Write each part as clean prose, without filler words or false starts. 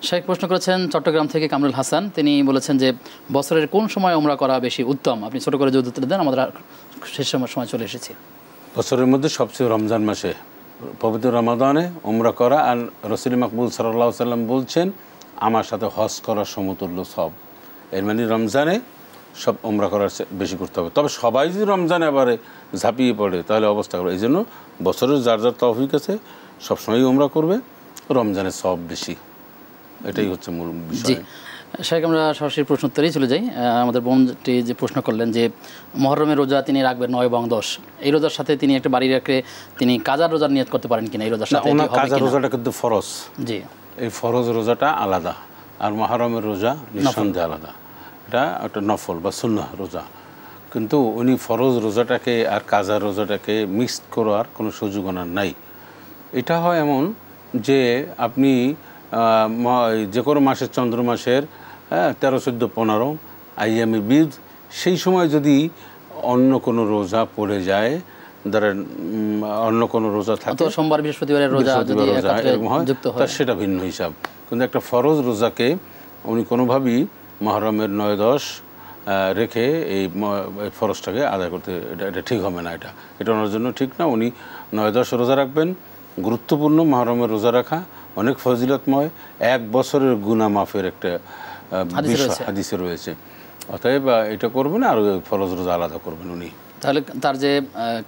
শেখ প্রশ্ন করেছেন চট্টগ্রাম থেকে কামরুল হাসান। তিনি বলেছেন যে বছরের কোন সময় উমরা করা বেশি উত্তম? আপনি ছোট করে যদি উত্তর দেন, আমাদের শেষ সময় চলে এসেছি। বছরের মধ্যে সবচেয়ে রমজান মাসে পবিত্র রমাদানে উমরা করা, আর রসুল মাকবুল সাল্লাল্লাহু আলাইহি সাল্লাম বলছেন আমার সাথে হজ করার সমতুল্য সব। এর মানে রমজানে সব উমরা করার বেশি করতে হবে। তবে সবাই যদি রমজানে এবারে ঝাঁপিয়ে পড়ে তাহলে অবস্থা করে। এই জন্য বছরের যার যার তৌফিক আছে সবসময় উমরা করবে, রমজানে সব বেশি। এটাই হচ্ছে মূল বিষয়। শেখ, আমরা সরাসরি প্রশ্ন উত্তরেই চলে যাই। আমাদের বোনটি যে প্রশ্ন করলেন যে মুহররমের রোজা তিনি রাখবেন 9 এবং 10, এই রোজার সাথে তিনি একটা বাড়ি রেখে তিনি কাজার রোজার নিয়ত করতে পারেন কিনা? এই রোজার সাথে কাজার রোজাটা কিন্তু ফরজ। জি, এই ফরজ রোজাটা আলাদা, আর মুহররমের রোজা নিঃসন্দেহে আলাদা। এটা একটা নফল বা সুন্নাহ রোজা। কিন্তু উনি ফরজ রোজাটাকে আর কাজার রোজাটাকে মিক্সড করার কোনো সুযোগ ওনার নাই। এটা হয় এমন যে আপনি যে কোনো মাসের চন্দ্র মাসের 13, 14, 15 আইয়ামে বিদ, সেই সময় যদি অন্য কোনো রোজা পড়ে যায়, ধরেন অন্য কোনো রোজা থাকে, সোমবার বৃহস্পতিবারের রোজা যদি এরকম হয় তার সেটা ভিন্ন হিসাব। কিন্তু একটা ফরজ রোজাকে উনি কোনোভাবেই মুহররমের 9, 10 রেখে এই ফরজটাকে আদায় করতে, এটা ঠিক হবে না। এটা ওনার জন্য ঠিক না। উনি 9, 10 রোজা রাখবেন। গুরুত্বপূর্ণ মুহররমের রোজা রাখা, অনেক ফজিলতময়, 1 বছরের গুনাহ মাফের একটা হাদিসে রয়েছে। অতএব এটা করবেন, আর ফরজ রোজা আলাদা করবেন উনি। তাহলে তার যে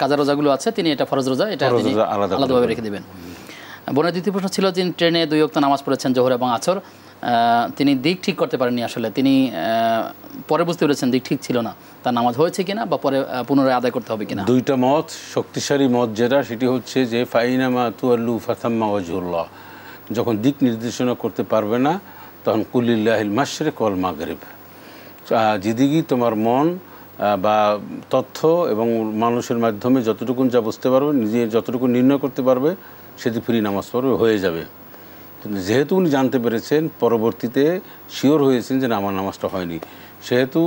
কাজা রোজাগুলো আছে তিনি এটা ফরজ রোজা এটা আলাদাভাবে রেখে দেবেন। বোনের দ্বিতীয় প্রশ্ন ছিল, তিনি ট্রেনে 2 ওয়াক্ত নামাজ পড়েছেন, জোহর এবং আসর। তিনি দিক ঠিক করতে পারেননি। আসলে তিনি পরে বুঝতে পেরেছেন দিক ঠিক ছিল না, তার নামাজ হয়েছে কিনা বা পরে পুনরায় আদায় করতে হবে কিনা। দুইটা মত, শক্তিশালী মত যেটা, সেটি হচ্ছে যে ফাইনামা তুয়াল্লু ফাসাম্মা ওয়াজহুল্লাহ। যখন দিক নির্দেশনা করতে পারবে না তখন কুলিল্লাহিল মাশরিক ওয়াল মাগরিব। যেদিকেই তোমার মন বা তথ্য এবং মানুষের মাধ্যমে যতটুকু যা বুঝতে পারবে, নিজে যতটুকু নির্ণয় করতে পারবে, সেদিকে ফিরি নামাজ পড়বে, হয়ে যাবে। কিন্তু যেহেতু উনি জানতে পেরেছেন, পরবর্তীতে শিওর হয়েছেন যে আমার নামাজটা হয়নি, সেহেতু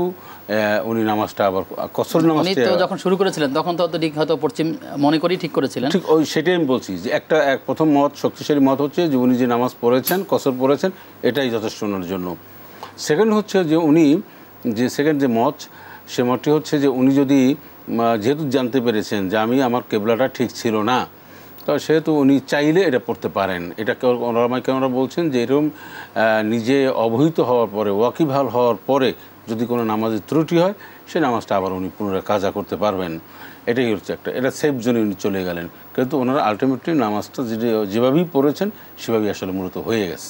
উনি নামাজটা আবার কসর নামাজটা যখন শুরু করেছিলেন তখন তো ঠিক হয়তো পশ্চিম মনে করেই ঠিক করেছিলেন। ঠিক সেটাই আমি বলছি যে প্রথম মত, শক্তিশালী মত হচ্ছে যে উনি যে নামাজ পড়েছেন, কসর পড়েছেন, এটাই যথেষ্ট ওনার জন্য। সেকেন্ড হচ্ছে যে উনি সেকেন্ড যে মত, সে মতটি হচ্ছে যে উনি যদি যেহেতু জানতে পেরেছেন যে আমার কেবলাটা ঠিক ছিল না, তো সেহেতু উনি চাইলে এটা পড়তে পারেন। এটা ওনারা বলছেন যে এরকম নিজে অবহিত হওয়ার পরে, ওয়াকিবহাল হওয়ার পরে যদি কোনো নামাজের ত্রুটি হয়, সে নামাজটা আবার উনি পুনরায় কাজা করতে পারবেন। এটাই হচ্ছে এটা সেফ জোনে উনি চলে গেলেন। কিন্তু ওনারা আলটিমেটলি নামাজটা যেভাবেই পড়েছেন সেভাবেই আসলে মূলত হয়ে গেছে।